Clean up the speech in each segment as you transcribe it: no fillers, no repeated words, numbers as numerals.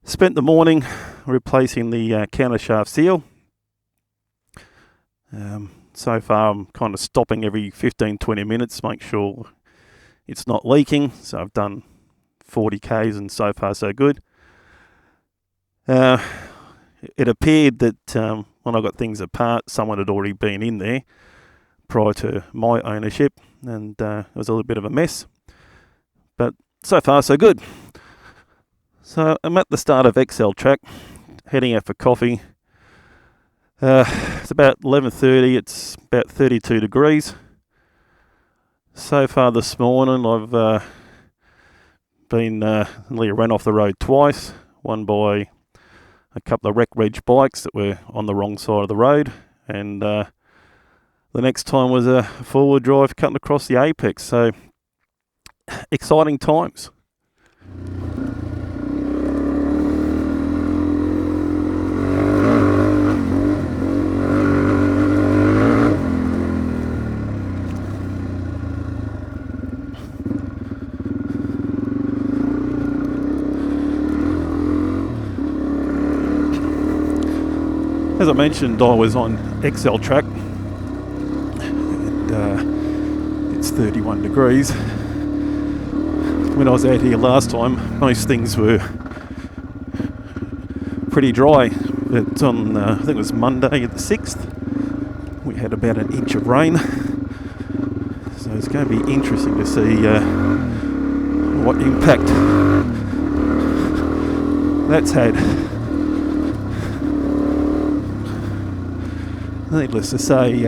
Spent the morning replacing the countershaft seal. So far I'm kind of stopping every 15-20 minutes, make sure it's not leaking. So I've done 40 Ks and so far so good. It appeared that when I got things apart, someone had already been in there prior to my ownership, and it was a little bit of a mess. But so far so good. So I'm at the start of XL track, heading out for coffee. It's about 11:30, it's about 32 degrees. So far this morning I've been nearly run off the road twice, one by a couple of wreck reg bikes that were on the wrong side of the road, and the next time was a four-wheel drive cutting across the apex. So exciting times. As I mentioned, I was on XL track, and it's 31 degrees. When I was out here last time, most things were pretty dry, but on I think it was Monday the 6th, we had about an inch of rain. So it's going to be interesting to see what impact that's had. Needless to say,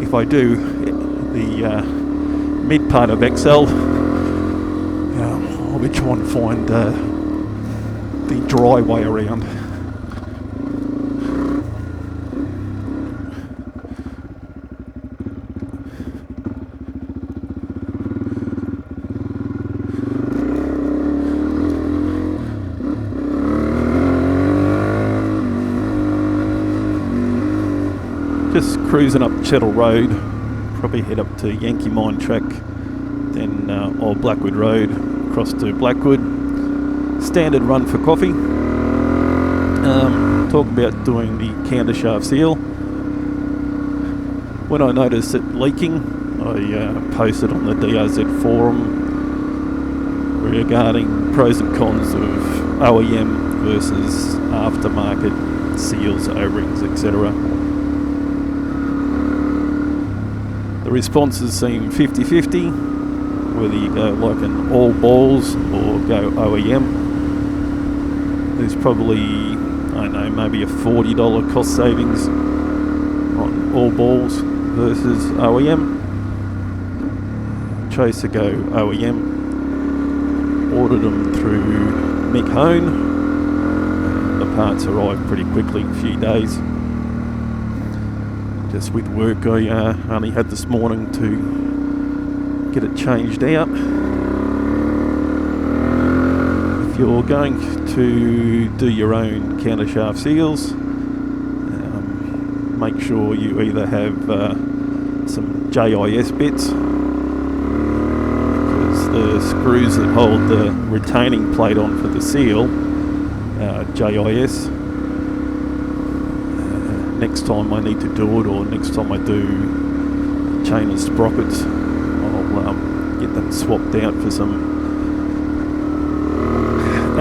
if I do the mid part of XL, I'll be trying to find the dry way around. Just cruising up Chettle Road, probably head up to Yankee Mine Track, then Old Blackwood Road, across to Blackwood. Standard run for coffee. Talk about doing the countershaft seal. When I noticed it leaking, I posted on the DRZ forum regarding pros and cons of OEM versus aftermarket seals, O-rings, etc. The responses seem 50-50, whether you go like an all balls or go OEM. There's probably, I don't know, maybe a $40 cost savings on all balls versus OEM. Chose to go OEM, ordered them through Mick Hone. The parts arrived pretty quickly, a few days. Just with work, I only had this morning to get it changed out. If you're going to do your own countershaft seals, make sure you either have some JIS bits, because the screws that hold the retaining plate on for the seal are JIS. Next time I need to do it, or next time I do chain and sprockets, I'll get them swapped out for some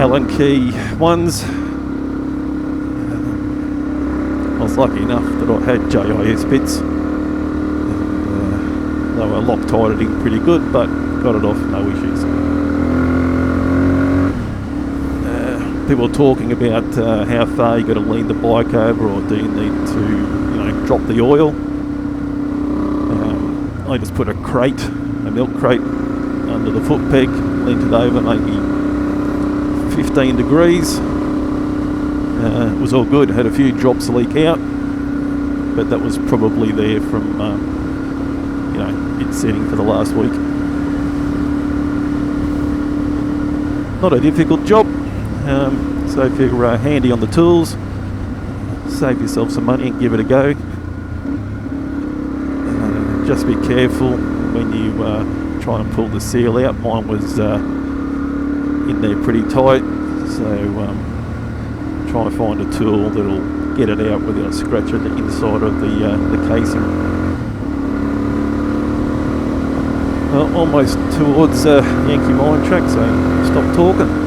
Allen key ones. I was lucky enough that I had JIS bits. They were Loctited in pretty good, but got it off, no issues. People are talking about how far you got to lean the bike over, or do you need to, drop the oil. I just put a milk crate, under the foot peg, leaned it over maybe 15 degrees. It was all good. Had a few drops leak out, but that was probably there from it setting for the last week. Not a difficult job. So if you're handy on the tools, save yourself some money and give it a go. Just be careful when you try and pull the seal out. Mine was in there pretty tight, So try and find a tool that'll get it out without scratching the inside of the casing. Well, almost towards Yankee Mine track, so stop talking.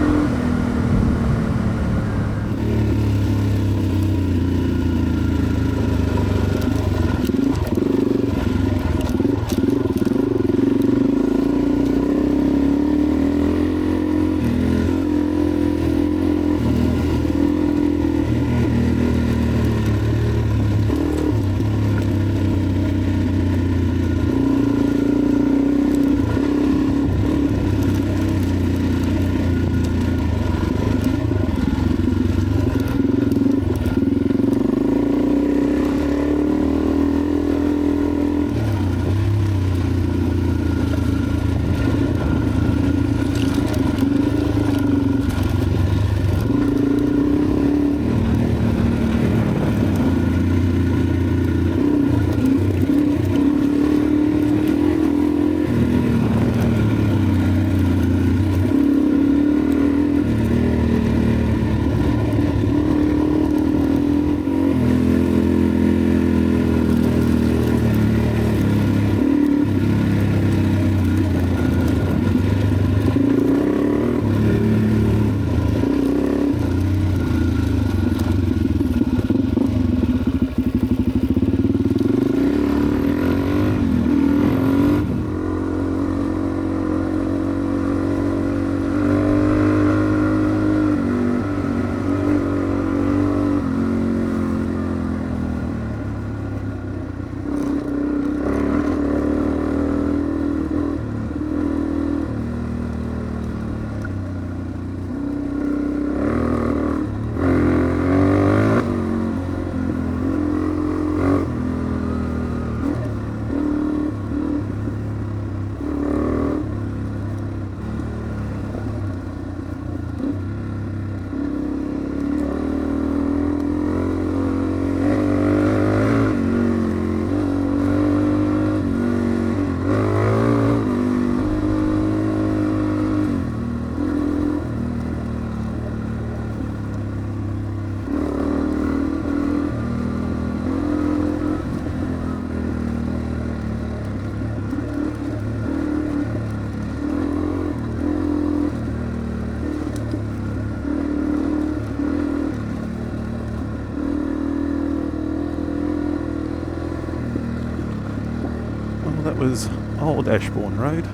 That was Old Ashbourne Road.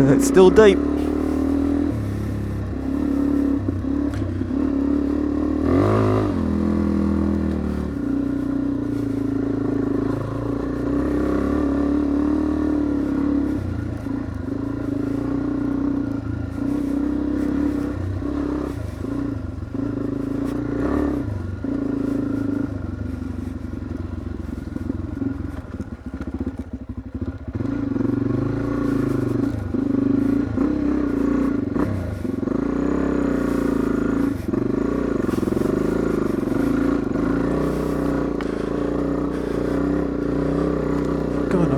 It's still deep.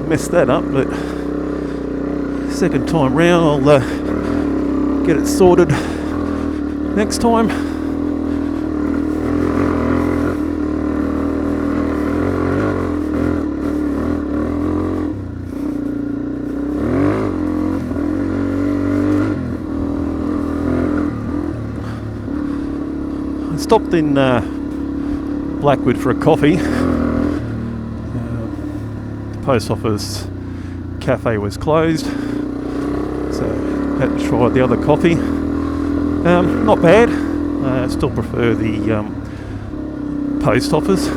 Messed that up, but second time round I'll get it sorted next time. I stopped in Blackwood for a coffee. Post office cafe was closed, so had to try the other coffee. Not bad. I still prefer the post office.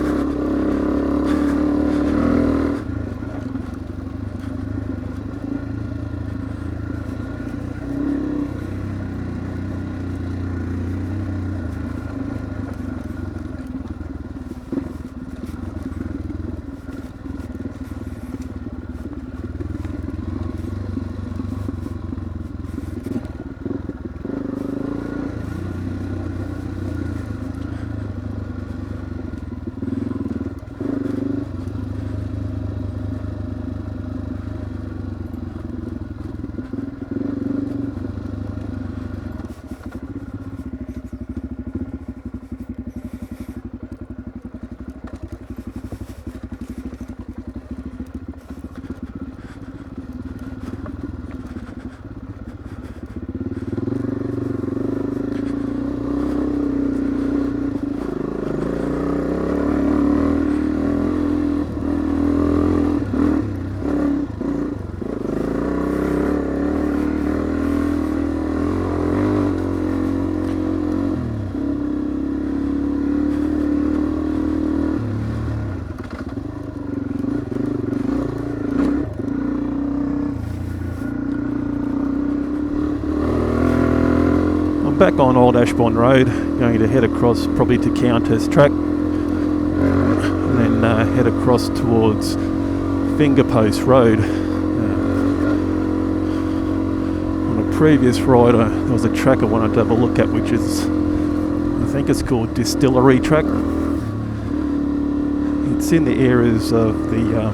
Back on Old Ashbourne Road, going to head across probably to Countershaft and then head across towards Fingerpost Road. On a previous ride there was a track I wanted to have a look at, which is, I think it's called Distillery track. It's in the areas of the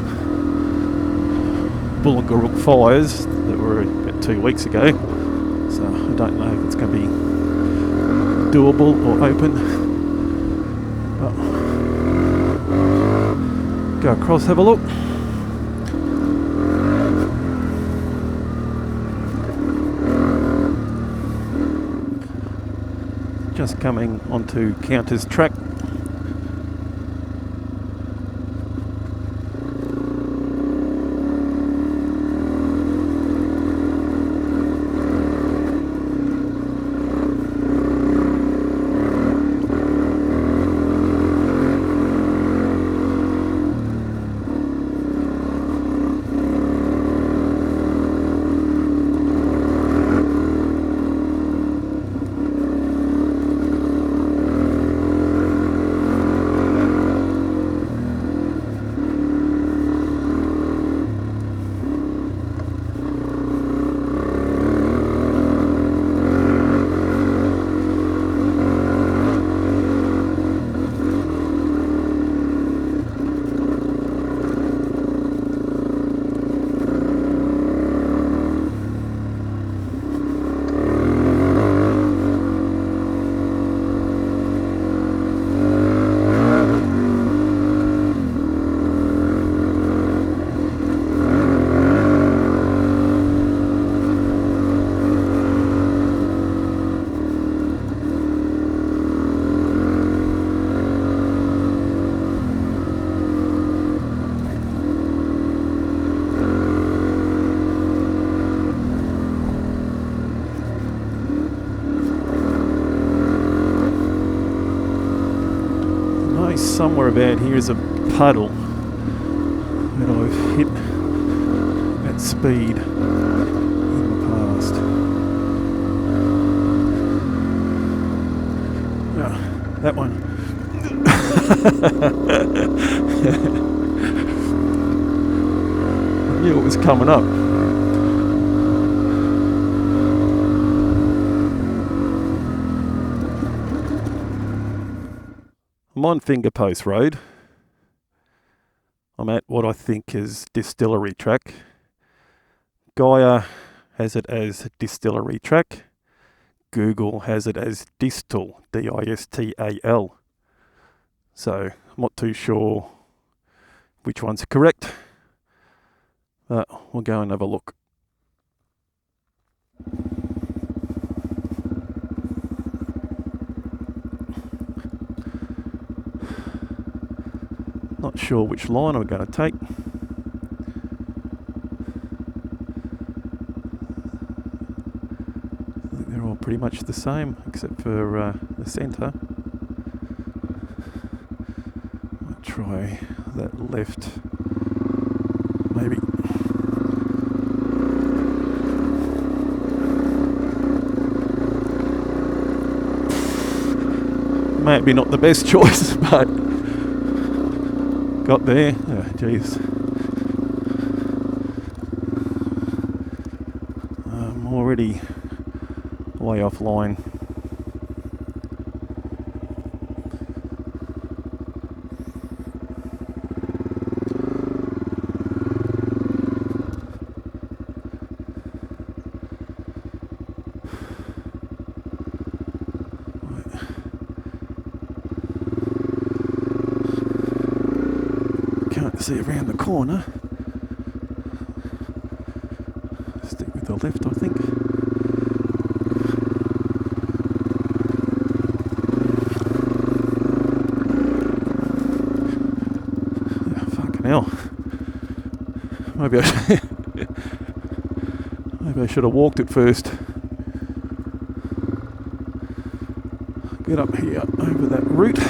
Bullagarook fires that were about 2 weeks ago, so I don't know if it's going to be doable or open. But go across, have a look. Just coming onto Counters track. Somewhere about here is a puddle that I've hit at speed in the past. Yeah, that one. I knew it was coming up. I'm on Fingerpost Road. I'm at what I think is Distillery track. Gaia has it as Distillery track. Google has it as Distal, D-I-S-T-A-L. So I'm not too sure which one's correct, but we'll go and have a look. Not sure which line I'm going to take. I think they're all pretty much the same, except for the centre. I'll try that left, maybe. Maybe not the best choice, but got there. Oh, jeez. I'm already way offline. Can't see around the corner. Stick with the left, I think. Hell, maybe I should have walked it first. Get up here over that route.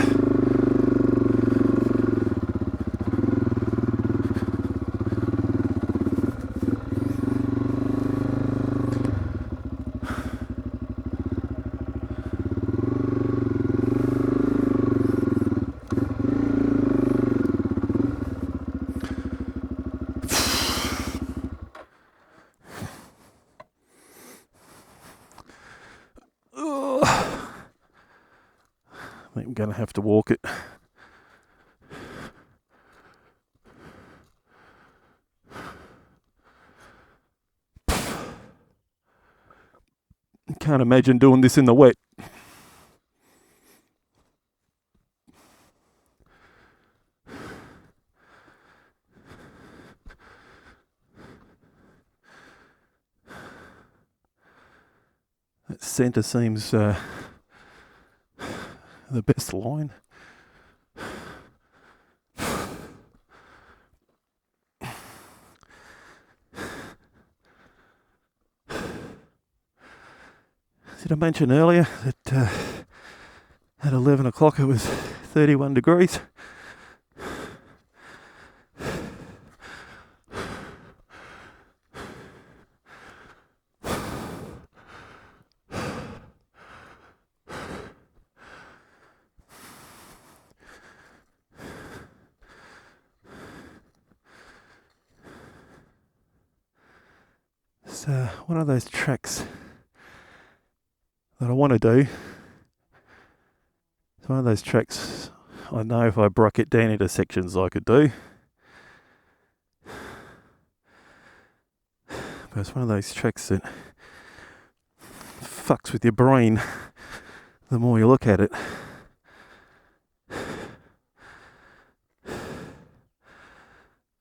I think I'm going to have to walk it. Can't imagine doing this in the wet. That centre seems the best line. Did I mention earlier that at 11 o'clock it was 31 degrees? It's one of those tracks that I want to do. It's one of those tracks I know if I broke it down into sections I could do. But it's one of those tracks that fucks with your brain the more you look at it.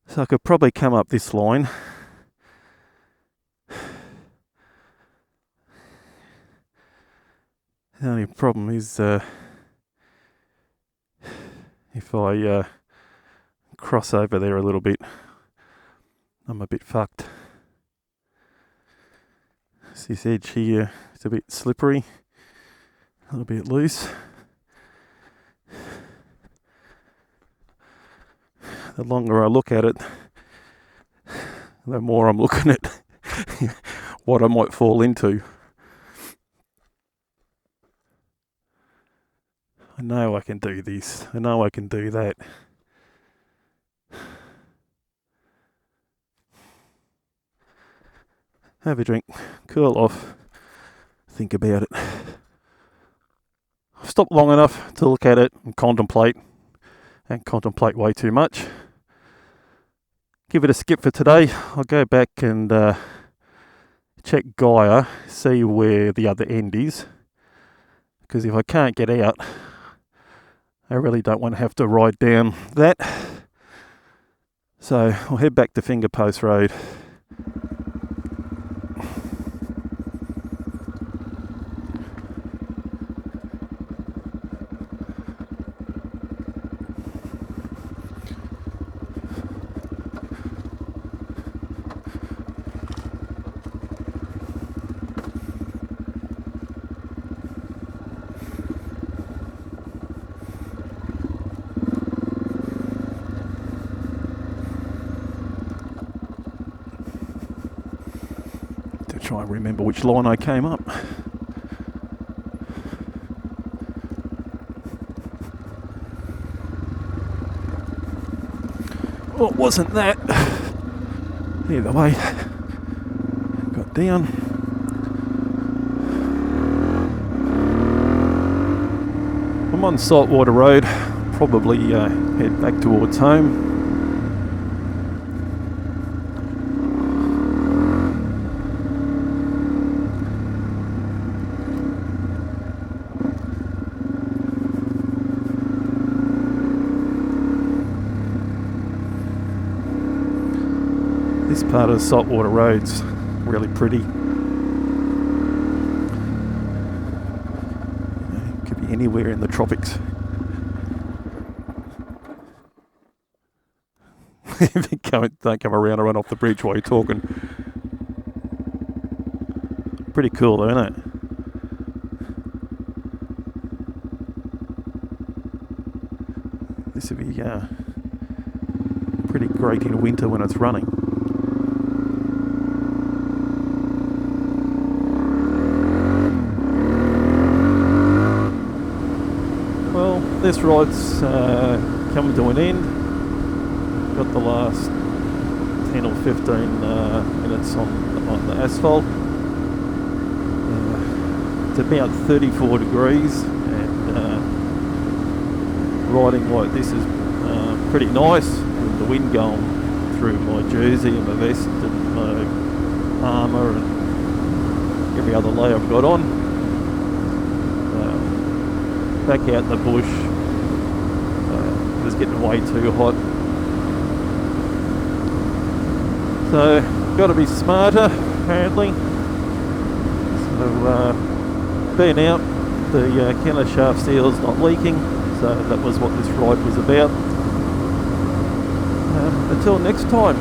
So I could probably come up this line. The only problem is if I cross over there a little bit, I'm a bit fucked. So this edge here is a bit slippery, a little bit loose. The longer I look at it, the more I'm looking at what I might fall into. I know I can do this. I know I can do that. Have a drink, cool off, think about it. I've stopped long enough to look at it and contemplate way too much. Give it a skip for today. I'll go back and check Gaia, see where the other end is. Because if I can't get out, I really don't want to have to ride down that. So I'll head back to Finger Post Road. try and remember which line I came up. Well, it wasn't that. Either way, got down. I'm on Saltwater Road, probably head back towards home. This part of Saltwater Road's really pretty. Could be anywhere in the tropics. Don't come around and run off the bridge while you're talking. Pretty cool though, isn't it? This would be pretty great in winter when it's running. Well, this ride's coming to an end. Got the last 10 or 15 minutes on the asphalt. It's about 34 degrees, and riding like this is pretty nice with the wind going through my jersey and my vest and my armour and every other layer I've got on. Back out in the bush, it was getting way too hot. So, got to be smarter, apparently. So, being out, the countershaft seal's not leaking, so that was what this ride was about. Until next time.